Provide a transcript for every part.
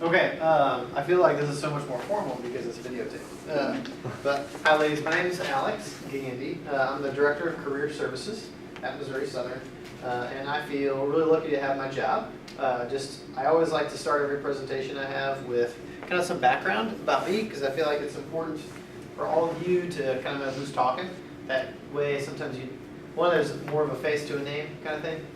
Okay, I feel like this is so much more formal because it's videotaped. But hi ladies, my name is Alex Gandy. I'm the Director of Career Services at Missouri Southern. And I feel really lucky to have my job. I always like to start every presentation I have with kind of some background about me because I feel like it's important for all of you to kind of know who's talking. That way sometimes there's more of a face to a name kind of thing,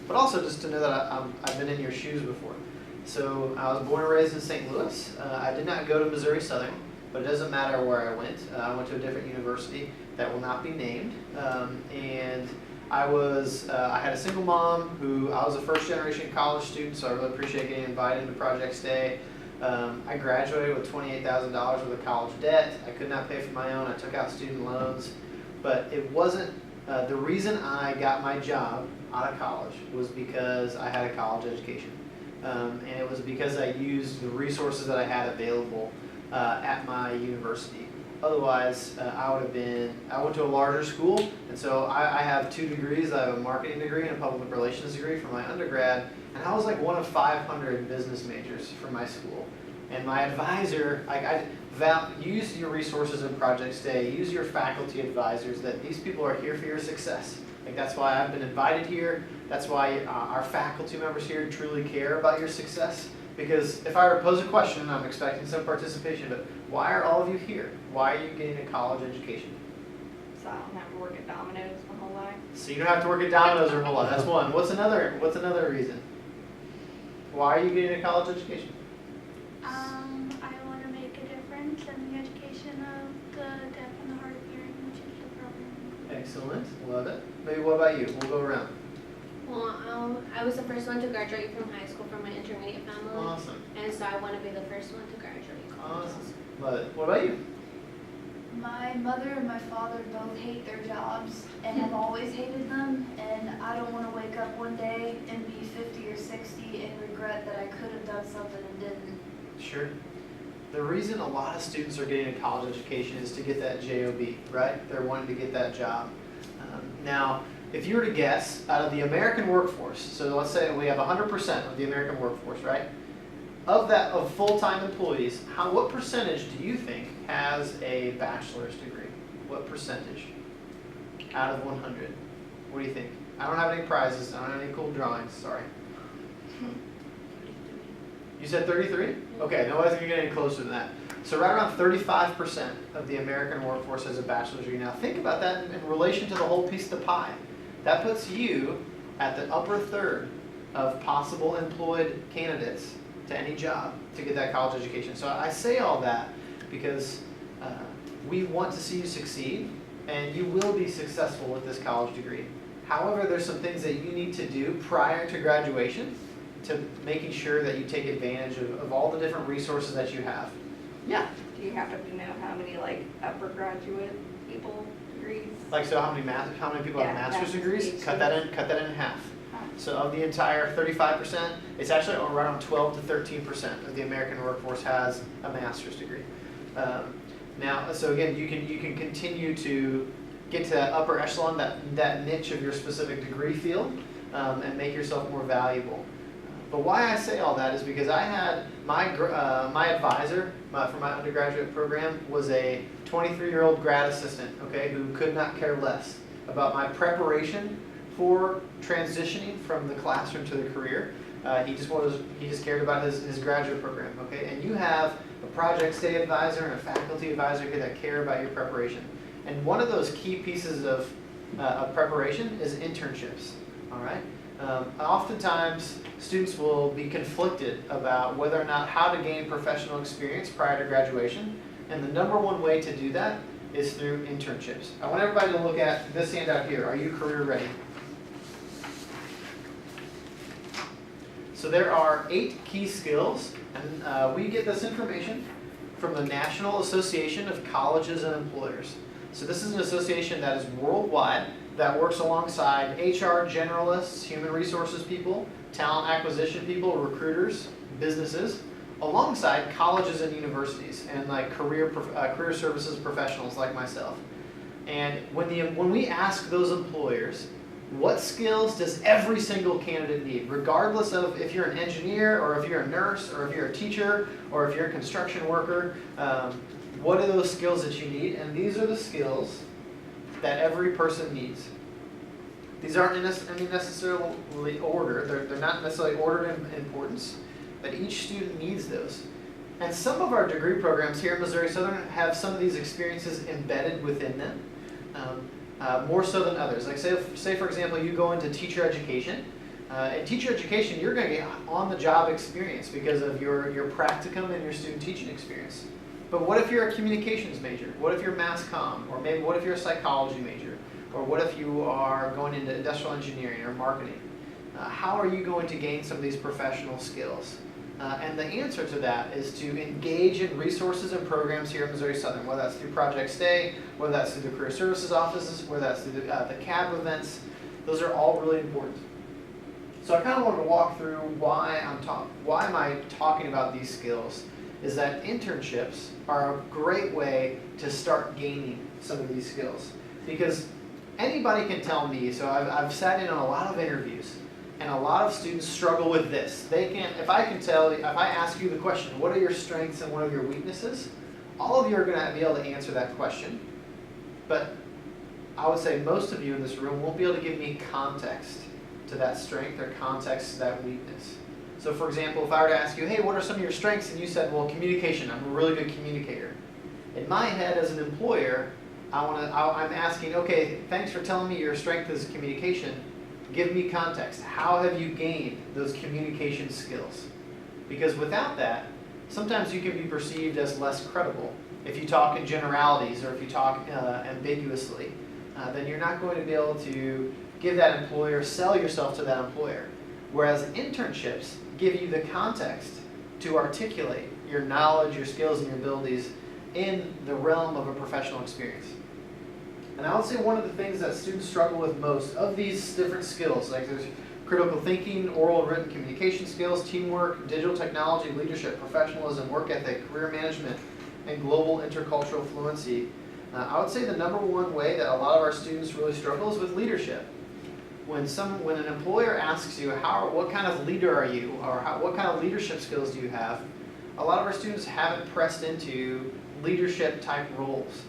but also just to know that I've been in your shoes before. So I was born and raised in St. Louis. I did not go to Missouri Southern, but it doesn't matter where I went. I went to a different university that will not be named, and I had a single mom who I was a first generation college student, so I really appreciate getting invited to Project Day. I graduated with $28,000 worth of college debt. I could not pay for my own. I took out student loans, but it wasn't the reason I got my job out of college was because I had a college education. And it was because I used the resources that I had available at my university. Otherwise, I went to a larger school, and so I have 2 degrees. I have a marketing degree and a public relations degree from my undergrad, and I was like one of 500 business majors from my school. And my advisor, use your resources in Project Stay, use your faculty advisors, that these people are here for your success. Like that's why I've been invited here. That's why our faculty members here truly care about your success. Because if I were to pose a question, I'm expecting some participation, but why are all of you here? Why are you getting a college education? So I don't have to work at Domino's my whole life. So you don't have to work at Domino's your whole life. That's one. What's another reason? Why are you getting a college education? I want to make a difference in the education of the deaf and the hard of hearing, which is the problem. Excellent. Love it. Maybe what about you? We'll go around. Well, I was the first one to graduate from high school from my intermediate family. Awesome. And so I want to be the first one to graduate college. Awesome. Love it. What about you? My mother and my father both hate their jobs and have always hated them, and I don't want to wake up one day and be 50 or 60 and regret that I could have done something and didn't. Sure. The reason a lot of students are getting a college education is to get that JOB, right? They're wanting to get that job. Now, if you were to guess, out of the American workforce, so let's say we have 100% of the American workforce, right? Of full-time employees, what percentage do you think has a bachelor's degree? What percentage out of 100? What do you think? I don't have any prizes. I don't have any cool drawings. Sorry. You said 33? Okay, nobody's going to get any closer than that. So right around 35% of the American workforce has a bachelor's degree. Now think about that in relation to the whole piece of the pie. That puts you at the upper third of possible employed candidates to any job to get that college education. So I say all that because we want to see you succeed, and you will be successful with this college degree. However, there's some things that you need to do prior to graduation to making sure that you take advantage of all the different resources that you have. Yeah? Do you happen to know how many upper graduate people degrees? Like, so how many people have master's degrees? Cut that in half. So of the entire 35%, it's actually around 12 to 13% of the American workforce has a master's degree. Now, so again, you can continue to get to that upper echelon, that niche of your specific degree field, and make yourself more valuable. But why I say all that is because I had my advisor for my undergraduate program was a 23-year-old grad assistant, okay, who could not care less about my preparation for transitioning from the classroom to the career. He just cared about his graduate program, okay? And you have a Project Stay advisor and a faculty advisor here that care about your preparation. And one of those key pieces of preparation is internships, all right? Oftentimes, students will be conflicted about whether or not how to gain professional experience prior to graduation, and the #1 way to do that is through internships. I want everybody to look at this handout here. Are you career ready? So there are 8 key skills, and we get this information from the National Association of Colleges and Employers. So this is an association that is worldwide, that works alongside HR generalists, human resources people, talent acquisition people, recruiters, businesses, alongside colleges and universities and career services professionals like myself. And when we ask those employers, what skills does every single candidate need, regardless of if you're an engineer or if you're a nurse or if you're a teacher or if you're a construction worker. What are those skills that you need? And these are the skills that every person needs. These aren't in any necessarily order. They're not necessarily ordered in importance, but each student needs those. And some of our degree programs here at Missouri Southern have some of these experiences embedded within them, more so than others. Like say for example, you go into teacher education. In teacher education, you're going to get on-the-job experience because of your practicum and your student teaching experience. But what if you're a communications major? What if you're mass comm? Or maybe what if you're a psychology major? Or what if you are going into industrial engineering or marketing? How are you going to gain some of these professional skills? And the answer to that is to engage in resources and programs here at Missouri Southern, whether that's through Project Stay, whether that's through the Career Services offices, whether that's through the CAB events. Those are all really important. So I kind of wanted to walk through why am I talking about these skills, is that internships are a great way to start gaining some of these skills. Because anybody can tell me, so I've sat in on a lot of interviews, and a lot of students struggle with this. If I ask you the question, what are your strengths and what are your weaknesses? All of you are going to be able to answer that question. But I would say most of you in this room won't be able to give me context to that strength or context to that weakness. So for example, if I were to ask you, hey, what are some of your strengths? And you said, well, communication, I'm a really good communicator. In my head as an employer, I'm asking, okay, thanks for telling me your strength is communication. Give me context. How have you gained those communication skills? Because without that, sometimes you can be perceived as less credible. If you talk in generalities or if you talk ambiguously, then you're not going to be able to give that employer, sell yourself to that employer. Whereas internships give you the context to articulate your knowledge, your skills, and your abilities in the realm of a professional experience. And I would say one of the things that students struggle with most of these different skills, like there's critical thinking, oral and written communication skills, teamwork, digital technology, leadership, professionalism, work ethic, career management, and global intercultural fluency. I would say the number one way that a lot of our students really struggle is with leadership. When an employer asks you, what kind of leader are you, or what kind of leadership skills do you have, a lot of our students haven't pressed into leadership type roles.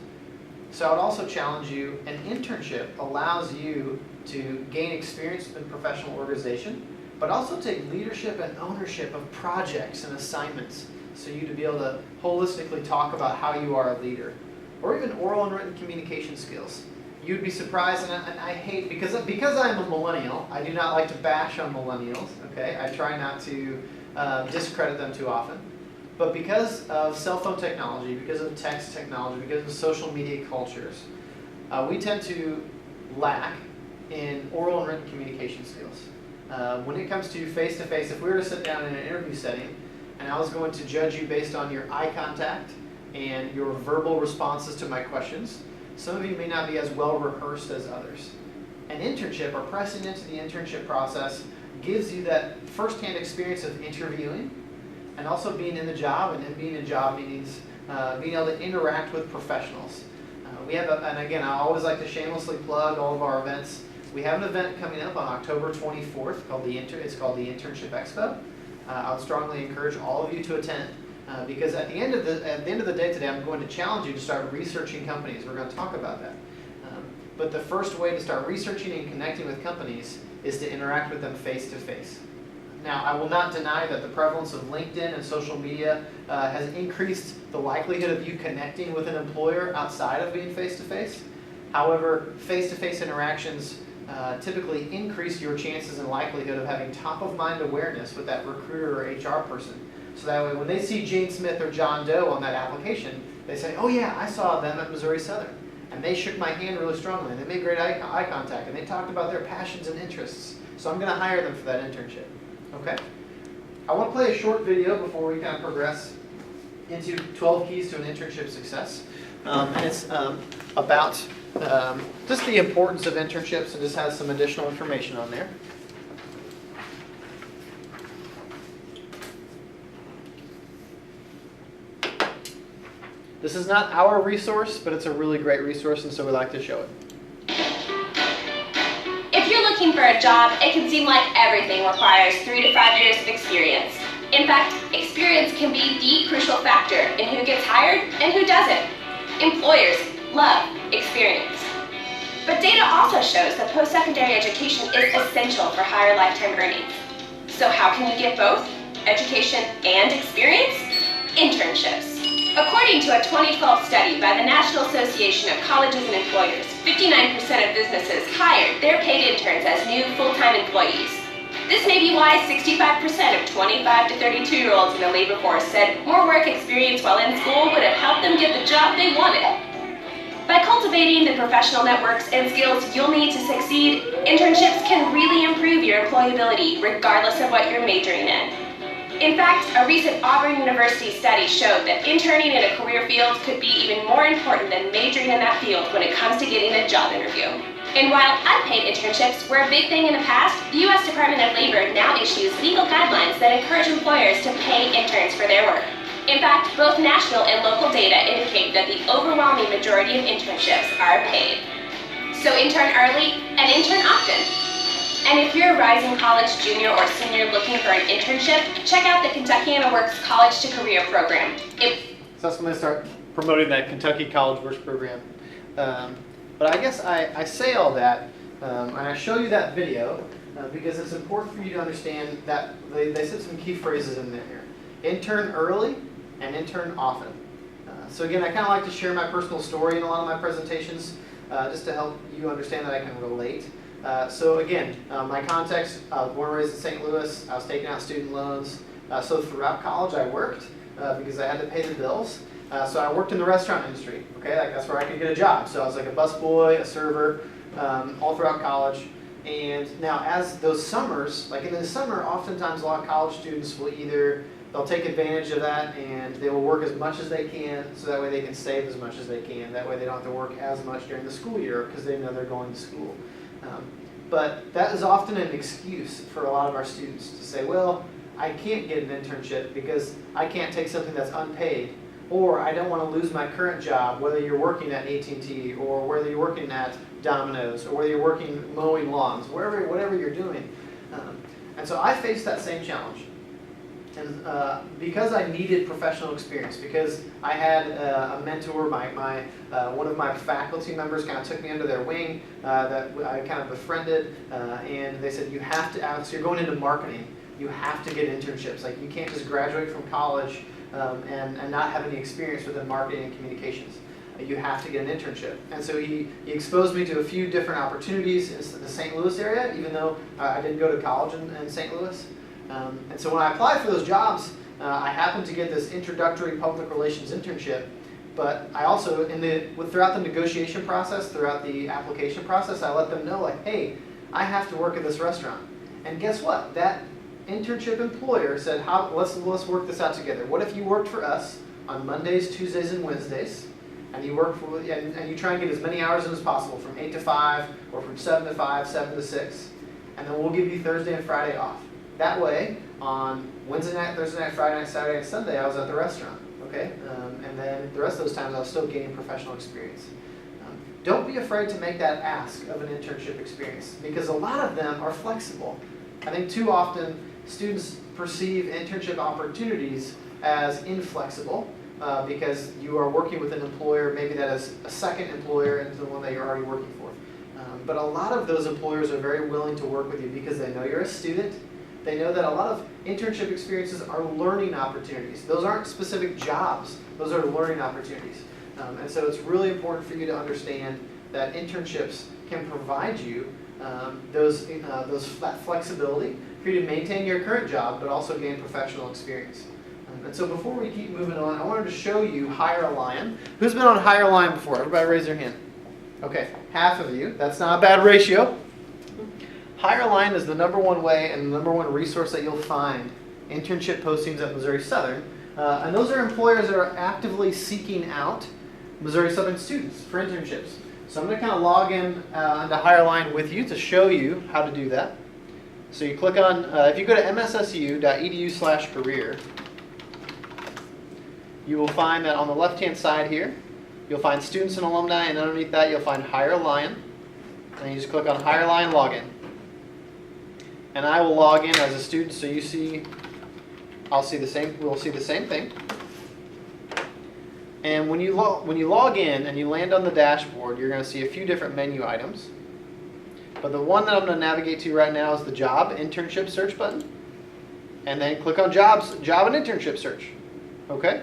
So I would also challenge you, an internship allows you to gain experience in professional organization, but also take leadership and ownership of projects and assignments, so you to be able to holistically talk about how you are a leader. Or even oral and written communication skills. You'd be surprised, and I hate, because I'm a millennial, I do not like to bash on millennials, okay? I try not to discredit them too often. But because of cell phone technology, because of text technology, because of social media cultures, we tend to lack in oral and written communication skills. When it comes to face-to-face, if we were to sit down in an interview setting, and I was going to judge you based on your eye contact and your verbal responses to my questions, some of you may not be as well rehearsed as others. An internship, or pressing into the internship process, gives you that first-hand experience of interviewing, and also being in the job, and being in job meetings, being able to interact with professionals. We have, and again, I always like to shamelessly plug all of our events. We have an event coming up on October 24th called it's called the Internship Expo. I would strongly encourage all of you to attend. Because at the end of the day today, I'm going to challenge you to start researching companies. We're going to talk about that. But the first way to start researching and connecting with companies is to interact with them face to face. Now, I will not deny that the prevalence of LinkedIn and social media has increased the likelihood of you connecting with an employer outside of being face to face. However, face to face interactions typically increase your chances and likelihood of having top of mind awareness with that recruiter or HR person. So that way, when they see Jane Smith or John Doe on that application, they say, oh yeah, I saw them at Missouri Southern. And they shook my hand really strongly, and they made great eye contact, and they talked about their passions and interests. So I'm going to hire them for that internship. Okay? I want to play a short video before we kind of progress into 12 keys to an internship success. And it's about just the importance of internships, and just has some additional information on there. This is not our resource, but it's a really great resource, and so we like to show it. If you're looking for a job, it can seem like everything requires 3 to 5 years of experience. In fact, experience can be the crucial factor in who gets hired and who doesn't. Employers love experience. But data also shows that post-secondary education is essential for higher lifetime earnings. So how can you get both education and experience? Internships. According to a 2012 study by the National Association of Colleges and Employers, 59% of businesses hired their paid interns as new full-time employees. This may be why 65% of 25 to 32-year-olds in the labor force said more work experience while in school would have helped them get the job they wanted. By cultivating the professional networks and skills you'll need to succeed, internships can really improve your employability regardless of what you're majoring in. In fact, a recent Auburn University study showed that interning in a career field could be even more important than majoring in that field when it comes to getting a job interview. And while unpaid internships were a big thing in the past, the U.S. Department of Labor now issues legal guidelines that encourage employers to pay interns for their work. In fact, both national and local data indicate that the overwhelming majority of internships are paid. So intern early and intern often. And if you're a rising college junior or senior looking for an internship, check out the Kentuckiana Works College to Career program. So that's when they start promoting that Kentucky College Works program. But I guess I say all that, and I show you that video because it's important for you to understand that they said some key phrases in there here. Intern early and intern often. So again, I kind of like to share my personal story in a lot of my presentations just to help you understand that I can relate. So again, my context, I was born and raised in St. Louis. I was taking out student loans. So throughout college I worked because I had to pay the bills. So I worked in the restaurant industry, okay? Like that's where I could get a job. So I was like a busboy, a server, all throughout college. And now as those summers, like in the summer, oftentimes a lot of college students will they'll take advantage of that and they will work as much as they can so that way they can save as much as they can. That way they don't have to work as much during the school year because they know they're going to school. But that is often an excuse for a lot of our students to say, well, I can't get an internship because I can't take something that's unpaid, or I don't want to lose my current job, whether you're working at AT&T or whether you're working at Domino's or whether you're working mowing lawns, whatever you're doing. And so I faced that same challenge. And because I needed professional experience, because I had a mentor, one of my faculty members kind of took me under their wing that I kind of befriended, and they said, you have to, Alex, you're going into marketing, you have to get internships. Like you can't just graduate from college and not have any experience within marketing and communications. You have to get an internship. And so he exposed me to a few different opportunities in the St. Louis area, even though I didn't go to college in St. Louis. And so when I applied for those jobs, I happened to get this introductory public relations internship, but I also, throughout the negotiation process, throughout the application process, I let them know, like, hey, I have to work at this restaurant. And guess what? That internship employer said, let's work this out together. What if you worked for us on Mondays, Tuesdays, and Wednesdays, and you work and you try and get as many hours in as possible, from 8 to 5, or from 7 to 5, 7 to 6, and then we'll give you Thursday and Friday off. That way, on Wednesday night, Thursday night, Friday night, Saturday, and Sunday, I was at the restaurant, okay? And then the rest of those times, I was still gaining professional experience. Don't be afraid to make that ask of an internship experience, because a lot of them are flexible. I think too often, students perceive internship opportunities as inflexible because you are working with an employer, maybe that is a second employer into the one that you're already working for. But a lot of those employers are very willing to work with you because they know you're a student. They know that a lot of internship experiences are learning opportunities. Those aren't specific jobs. Those are learning opportunities. And so it's really important for you to understand that internships can provide you that flexibility for you to maintain your current job, but also gain professional experience. And so before we keep moving on, I wanted to show you Hire a Lion. Who's been on Hire a Lion before? Everybody raise their hand. Okay, half of you. That's not a bad ratio. Hire a Lion is the #1 way and the #1 resource that you'll find internship postings at Missouri Southern. And those are employers that are actively seeking out Missouri Southern students for internships. So I'm going to kind of log in into Hire a Lion with you to show you how to do that. So you click on, if you go to mssu.edu/career, you will find that on the left-hand side here, you'll find students and alumni, and underneath that you'll find Hire a Lion. And you just click on Hire a Lion Login. and I will log in as a student. So you see, we'll see the same thing. And when you log in and you land on the dashboard, you're going to see a few different menu items. But the one that I'm going to navigate to right now is the job internship search button. And then click on job and internship search. Okay?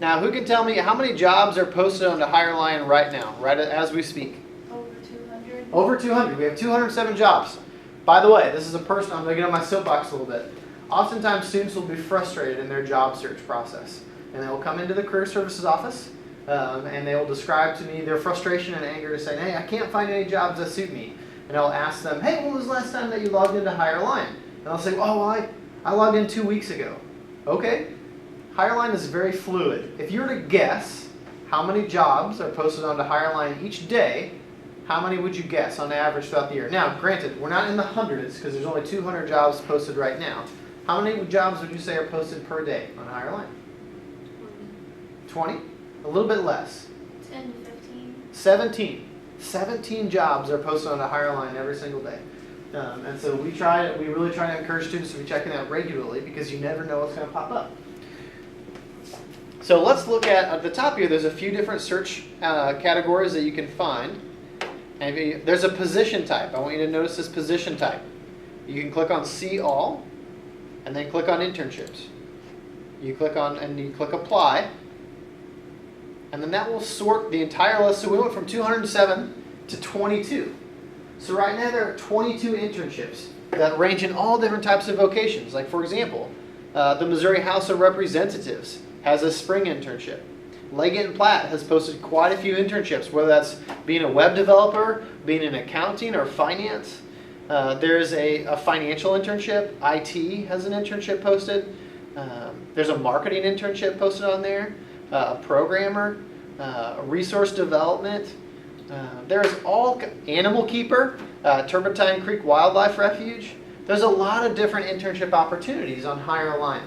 Now, who can tell me how many jobs are posted on the HireLine right now, right as we speak? Over 200. Over 200. We have 207 jobs. By the way, this is a person, I'm going to get on my soapbox a little bit. Oftentimes, students will be frustrated in their job search process. And they will come into the Career Services office, and they will describe to me their frustration and anger, saying, hey, I can't find any jobs that suit me. And I'll ask them, hey, when was the last time that you logged into HireLine? And I'll say, oh, well, I logged in 2 weeks ago. Okay. HireLine is very fluid. If you were to guess how many jobs are posted onto HireLine each day, how many would you guess on average throughout the year? Now, granted, we're not in the hundreds because there's only 200 jobs posted right now. How many jobs would you say are posted per day on HireLine? 20? A little bit less. 10 to 15. 17. 17 jobs are posted on a HireLine every single day. And so we really try to encourage students to be checking that regularly because you never know what's going to pop up. So let's look at the top here, there's a few different search categories that you can find. And there's a position type. I want you to notice this position type. You can click on See All, and then click on Internships. You click Apply, and then that will sort the entire list. So we went from 207 to 22. So right now there are 22 internships that range in all different types of vocations. Like for example, the Missouri House of Representatives has a spring internship. Leggett and Platt has posted quite a few internships, whether that's being a web developer, being in accounting or finance. There's a financial internship. IT has an internship posted. There's a marketing internship posted on there. A programmer, resource development. There's animal keeper, Turpentine Creek Wildlife Refuge. There's a lot of different internship opportunities on HireLine.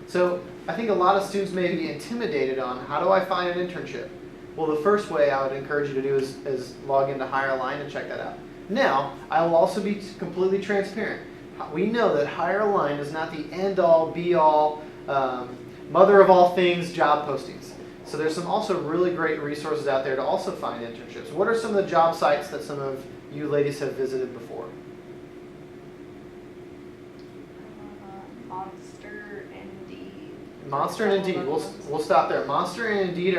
So I think a lot of students may be intimidated on how do I find an internship? Well, the first way I would encourage you to do is log into HireLine and check that out. Now, I will also be completely transparent. We know that HireLine is not the end-all, be-all, mother of all things job postings. So there's some also really great resources out there to also find internships. What are some of the job sites that some of you ladies have visited before? Monster, Indeed. Monster and Indeed. We'll stop there. Monster and Indeed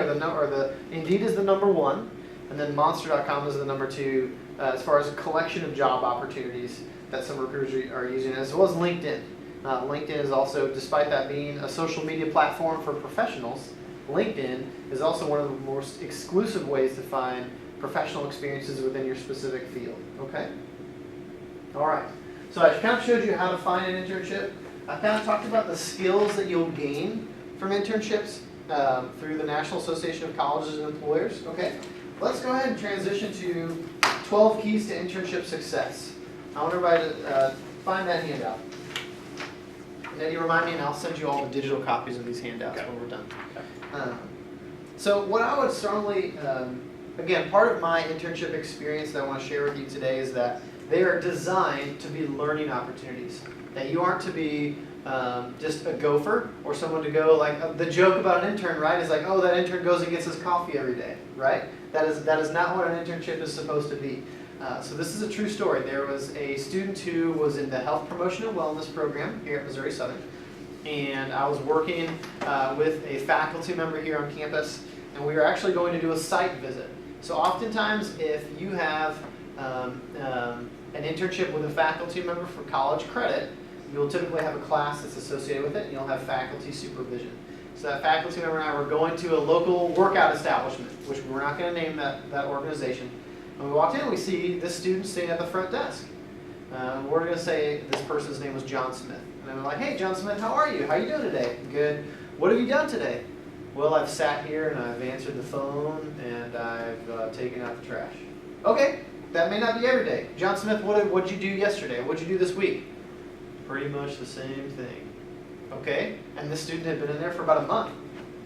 Indeed is the number one, and then Monster.com is the number two as far as a collection of job opportunities that some recruiters are using, as well as LinkedIn. LinkedIn is also, despite that being a social media platform for professionals, LinkedIn is also one of the most exclusive ways to find professional experiences within your specific field. Okay? All right. So I kind of showed you how to find an internship. I kind of talked about the skills that you'll gain from internships through the National Association of Colleges and Employers. Okay? Let's go ahead and transition to 12 keys to internship success. I want everybody to find that handout. And then you remind me, and I'll send you all the digital copies of these handouts when we're done. So what I would strongly, again, part of my internship experience that I want to share with you today is that they are designed to be learning opportunities. That you aren't to be just a gopher or someone to go like, the joke about an intern, right, is like, oh, that intern goes and gets his coffee every day, right? That is not what an internship is supposed to be. So this is a true story. There was a student who was in the Health Promotion and Wellness program here at Missouri Southern. And I was working with a faculty member here on campus, and we were actually going to do a site visit. So oftentimes, if you have an internship with a faculty member for college credit, you'll typically have a class that's associated with it, and you'll have faculty supervision. So that faculty member and I were going to a local workout establishment, which we're not going to name that organization. And we walked in, and we see this student sitting at the front desk. We're going to say this person's name was John Smith. And I'm like, hey, John Smith, how are you? How are you doing today? Good. What have you done today? Well, I've sat here and I've answered the phone and I've taken out the trash. Okay, that may not be every day. John Smith, what did you do yesterday? What did you do this week? Pretty much the same thing. Okay, and this student had been in there for about a month.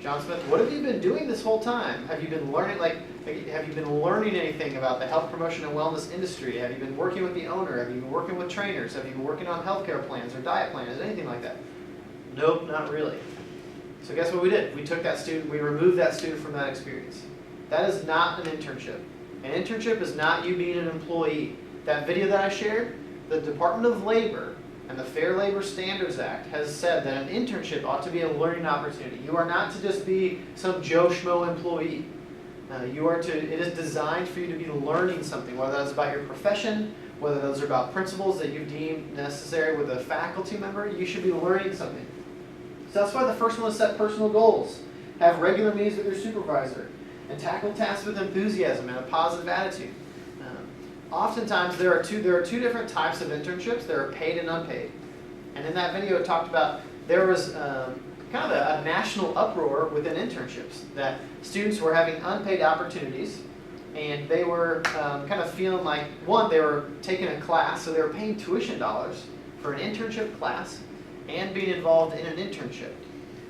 John Smith, what have you been doing this whole time? Have you been learning, have you been learning anything about the health promotion and wellness industry? Have you been working with the owner? Have you been working with trainers? Have you been working on healthcare plans or diet plans, anything like that? Nope, not really. So guess what we did? We took that student, we removed that student from that experience. That is not an internship. An internship is not you being an employee. That video that I shared, the Department of Labor and the Fair Labor Standards Act has said that an internship ought to be a learning opportunity. You are not to just be some Joe Schmo employee. It is designed for you to be learning something, whether that's about your profession, whether those are about principles that you've deemed necessary with a faculty member, you should be learning something. So that's why the first one is set personal goals. Have regular meetings with your supervisor, and tackle tasks with enthusiasm and a positive attitude. Oftentimes there are two different types of internships. There are paid and unpaid. And in that video it talked about there was kind of a national uproar within internships, that students were having unpaid opportunities, and they were kind of feeling like, one, they were taking a class, so they were paying tuition dollars for an internship class and being involved in an internship.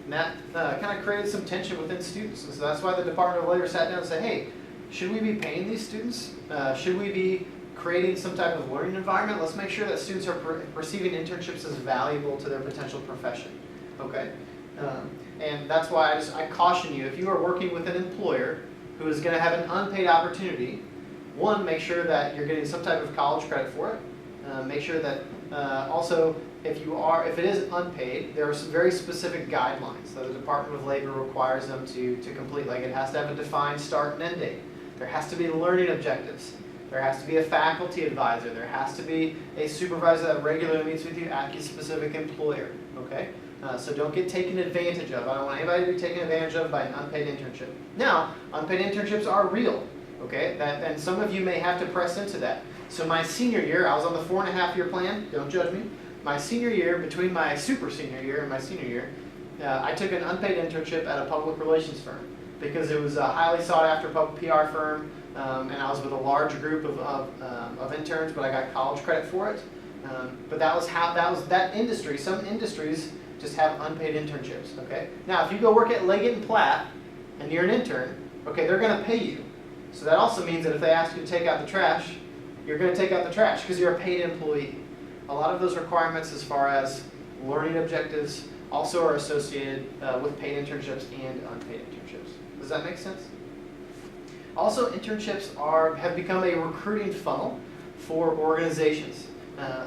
And that kind of created some tension within students. And so that's why the Department of Labor sat down and said, hey, should we be paying these students? Should we be creating some type of learning environment? Let's make sure that students are perceiving internships as valuable to their potential profession. Okay? And that's why I caution you, if you are working with an employer who is going to have an unpaid opportunity, one, make sure that you're getting some type of college credit for it. Make sure that also, if it is unpaid, there are some very specific guidelines that the Department of Labor requires them to complete. Like, it has to have a defined start and end date. There has to be learning objectives. There has to be a faculty advisor. There has to be a supervisor that regularly meets with you at the specific employer. Okay? So don't get taken advantage of. I don't want anybody to be taken advantage of by an unpaid internship. Now, unpaid internships are real. Okay? And some of you may have to press into that. So my senior year, I was on the 4.5-year plan. Don't judge me. My senior year, between my super senior year and my senior year, I took an unpaid internship at a public relations firm because it was a highly sought after public PR firm, and I was with a large group of interns, but I got college credit for it. But that industry. Some industries just have unpaid internships. Okay. Now, if you go work at Leggett & Platt and you're an intern, okay, they're going to pay you. So that also means that if they ask you to take out the trash, you're going to take out the trash because you're a paid employee. A lot of those requirements as far as learning objectives also are associated with paid internships and unpaid internships. Does that make sense? Also, internships have become a recruiting funnel for organizations.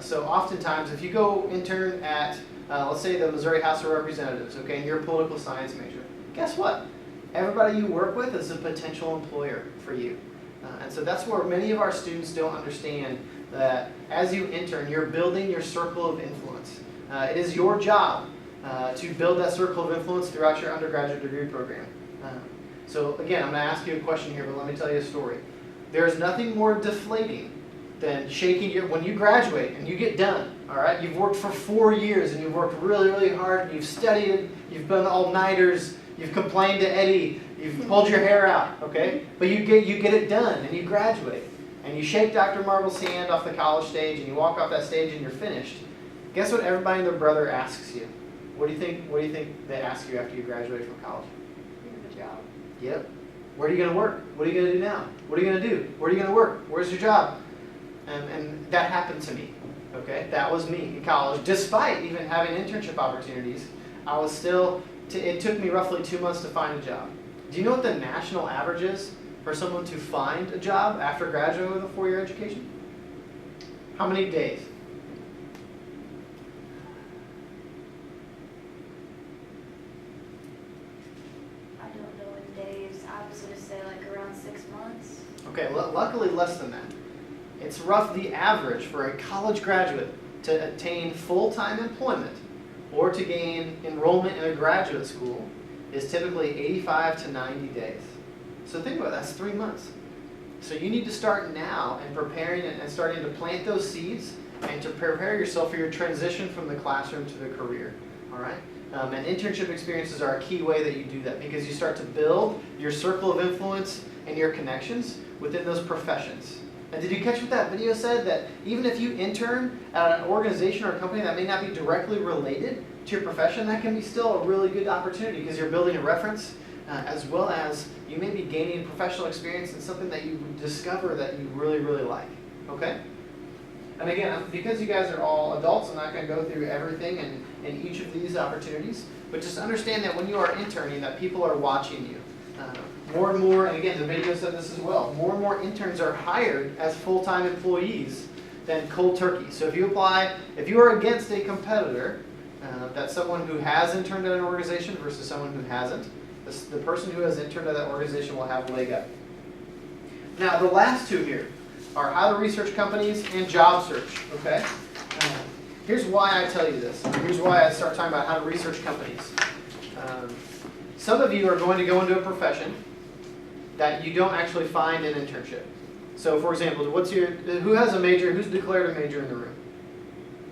So oftentimes, if you go intern at, let's say, the Missouri House of Representatives, okay, and you're a political science major, guess what? Everybody you work with is a potential employer for you. And so that's where many of our students don't understand that as you intern, you're building your circle of influence. It is your job to build that circle of influence throughout your undergraduate degree program. So again, I'm going to ask you a question here, but let me tell you a story. There's nothing more deflating than when you graduate and you get done, all right? You've worked for 4 years and you've worked really, really hard, and you've studied, you've done all-nighters, you've complained to Eddie, you've pulled your hair out, okay? But you get it done and you graduate. And you shake Dr. Marble's hand off the college stage and you walk off that stage and you're finished. Guess what everybody and their brother asks you? What do you think they ask you after you graduate from college? You have a job. Yep. Where are you going to work? What are you going to do now? What are you going to do? Where are you going to work? Where's your job? And that happened to me. Okay? That was me in college. Despite even having internship opportunities, I was still, it took me roughly 2 months to find a job. Do you know what the national average is for someone to find a job after graduating with a 4-year education? How many days? I don't know in days. I was going to say like around 6 months. Okay, luckily less than that. It's the average for a college graduate to attain full-time employment or to gain enrollment in a graduate school is typically 85 to 90 days. So think about it, that's 3 months. So you need to start now and preparing and starting to plant those seeds and to prepare yourself for your transition from the classroom to the career. All right? And internship experiences are a key way that you do that because you start to build your circle of influence and your connections within those professions. And did you catch what that video said? That even if you intern at an organization or a company that may not be directly related to your profession, that can be still a really good opportunity because you're building a reference as well as you may be gaining professional experience in something that you discover that you really, really like. Okay? And again, because you guys are all adults, I'm not going to go through everything in each of these opportunities, but just understand that when you are interning, that people are watching you. More and more, and again, the video said this as well, more and more interns are hired as full-time employees than cold turkey. So if you apply, if you are against a competitor, that's someone who has interned at an organization versus someone who hasn't, the person who has interned at that organization will have a leg up. Now, the last two here are how to research companies and job search, okay? Here's why I tell you this. Here's why I start talking about how to research companies. Some of you are going to go into a profession that you don't actually find an internship. So for example, who has a major, who's declared a major in the room?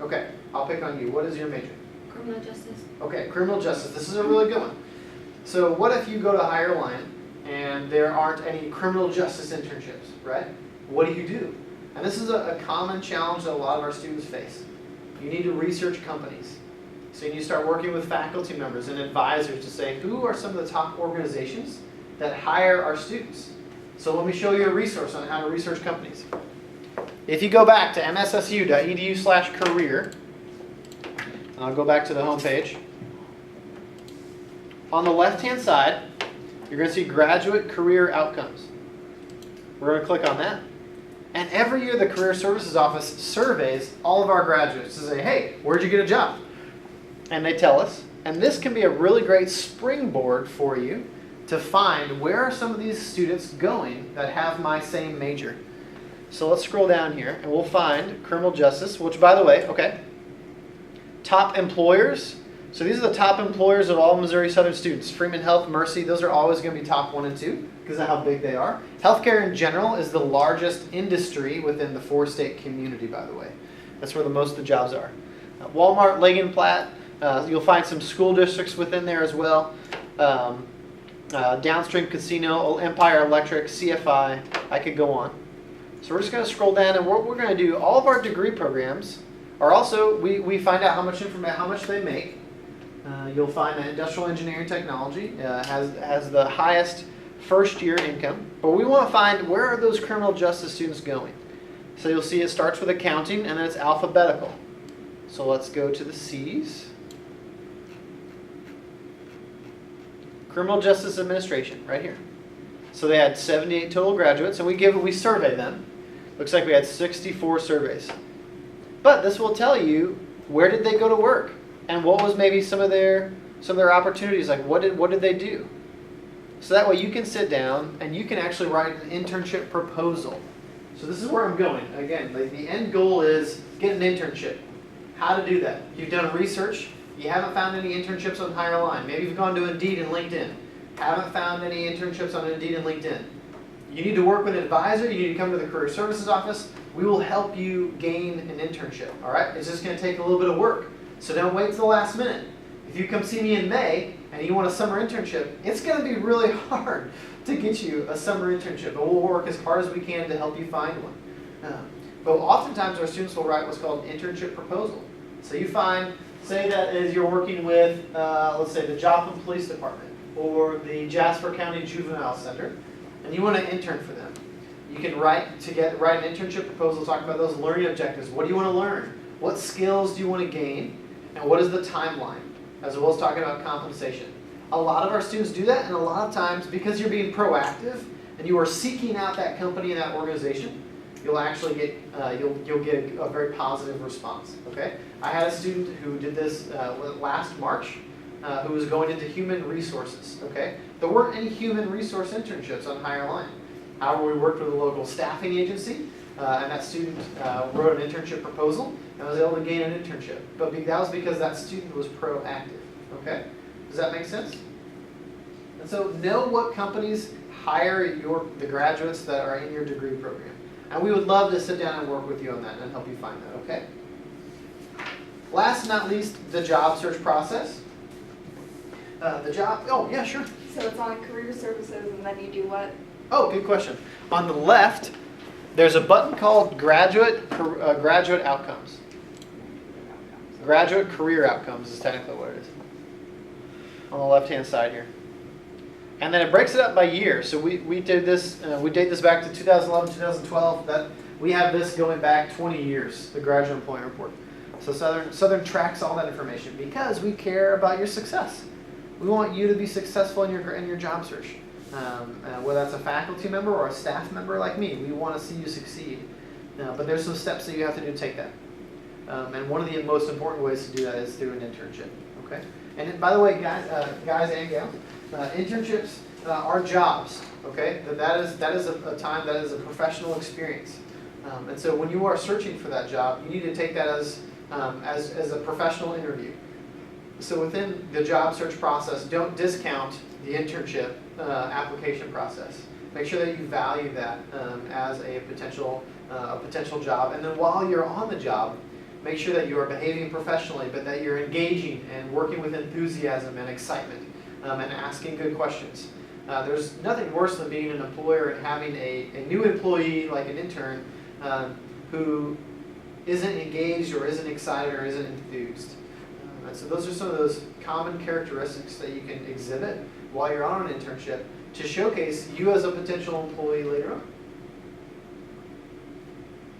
Okay, I'll pick on you. What is your major? Criminal justice. Okay, criminal justice. This is a really good one. So what if you go to higher line and there aren't any criminal justice internships, right? What do you do? And this is a common challenge that a lot of our students face. You need to research companies. So you need to start working with faculty members and advisors to say, who are some of the top organizations that hire our students? So let me show you a resource on how to research companies. If you go back to mssu.edu/career, and I'll go back to the home page. On the left-hand side, you're going to see graduate career outcomes. We're going to click on that. And every year the Career Services Office surveys all of our graduates to say, hey, where'd you get a job? And they tell us. And this can be a really great springboard for you to find where are some of these students going that have my same major. So let's scroll down here and we'll find criminal justice, which by the way, okay, top employers. So these are the top employers of all Missouri Southern students. Freeman Health, Mercy, those are always going to be top 1 and 2 because of how big they are. Healthcare in general is the largest industry within the 4-state community, by the way. That's where most of the jobs are. Walmart, Leg & Platt, you'll find some school districts within there as well. Downstream Casino, Empire Electric, CFI, I could go on. So we're just going to scroll down and what we're going to do, all of our degree programs are also, we find out how much they make. You'll find that industrial engineering technology has the highest first year income, but we want to find where are those criminal justice students going. So you'll see it starts with accounting and then it's alphabetical. So let's go to the C's. Criminal Justice Administration, right here. So they had 78 total graduates, and we survey them. Looks like we had 64 surveys. But this will tell you where did they go to work, and what was maybe some of their opportunities. Like what did they do? So that way you can sit down and you can actually write an internship proposal. So this is where I'm going. Again, the end goal is get an internship. How to do that? You've done research. You haven't found any internships on Higher Line. Maybe you've gone to Indeed and LinkedIn. Haven't found any internships on Indeed and LinkedIn. You need to work with an advisor. You need to come to the Career Services Office. We will help you gain an internship. All right? It's just going to take a little bit of work. So don't wait till the last minute. If you come see me in May and you want a summer internship, it's going to be really hard to get you a summer internship. But we'll work as hard as we can to help you find one. But oftentimes our students will write what's called an internship proposal. So you find, say that as you're working with, let's say the Joplin Police Department or the Jasper County Juvenile Center, and you want to intern for them. You can write an internship proposal, talk about those learning objectives. What do you want to learn? What skills do you want to gain? And what is the timeline? As well as talking about compensation. A lot of our students do that, and a lot of times, because you're being proactive and you are seeking out that company and that organization, you'll actually get you'll get a very positive response. Okay, I had a student who did this last March, who was going into human resources. Okay, there weren't any human resource internships on Higher Line. However, we worked with a local staffing agency, and that student wrote an internship proposal and was able to gain an internship. But that was because that student was proactive. Okay, does that make sense? And so know what companies hire the graduates that are in your degree program. And we would love to sit down and work with you on that and help you find that, okay? Last but not least, the job search process. Oh yeah, sure. So it's on Career Services, and then you do what? Oh, good question. On the left, there's a button called Graduate Outcomes. Graduate career outcomes is technically what it is. On the left-hand side here. And then it breaks it up by year. So we did this, we date this back to 2011, 2012. That we have this going back 20 years, the graduate employment report. So Southern tracks all that information because we care about your success. We want you to be successful in your job search. Whether that's a faculty member or a staff member like me, we want to see you succeed. But there's some steps that you have to do to take that. And one of the most important ways to do that is through an internship. Okay. And by the way, guys and gals, internships are jobs. Okay. That is a time, that is a professional experience. And so when you are searching for that job, you need to take that as a professional interview. So within the job search process, don't discount the internship application process. Make sure that you value that as a potential job. And then while you're on the job, make sure that you are behaving professionally, but that you're engaging and working with enthusiasm and excitement and asking good questions. There's nothing worse than being an employer and having a new employee, like an intern, who isn't engaged or isn't excited or isn't enthused. And so those are some of those common characteristics that you can exhibit while you're on an internship to showcase you as a potential employee later on.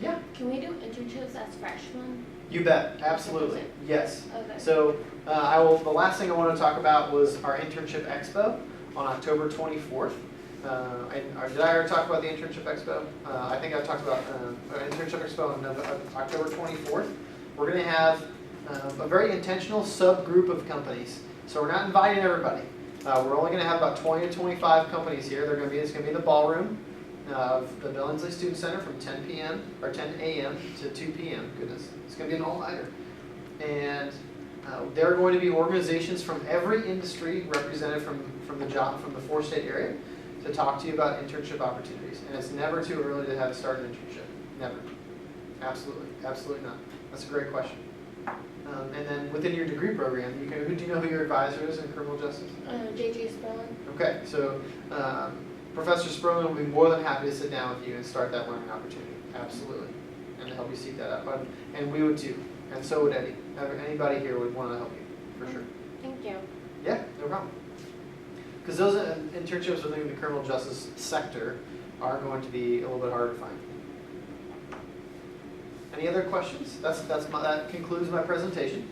Yeah? Can we do internships as freshmen? You bet, absolutely, yes. Okay. So the last thing I want to talk about was our Internship Expo on October 24th. Did I already talk about the Internship Expo? I think I talked about our Internship Expo on October 24th. We're going to have a very intentional subgroup of companies. So we're not inviting everybody. We're only going to have about 20 to 25 companies here. It's going to be in the ballroom of the Billingsley Student Center from 10 p.m. or 10 a.m. to 2 p.m. Goodness, it's going to be an all-nighter. And there are going to be organizations from every industry represented from the four-state area to talk to you about internship opportunities. And it's never too early to have start an internship. Never. Absolutely. Absolutely not. That's a great question. And then within your degree program, do you know who your advisor is in criminal justice? J.J. Sperlin. Okay, so Professor Sperlin will be more than happy to sit down with you and start that learning opportunity. Absolutely. And to help you seek that out. And we would too. And so would Eddie. Anybody here would want to help you, for sure. Thank you. Yeah, no problem. Because those internships within the criminal justice sector are going to be a little bit harder to find. Any other questions? That concludes my presentation.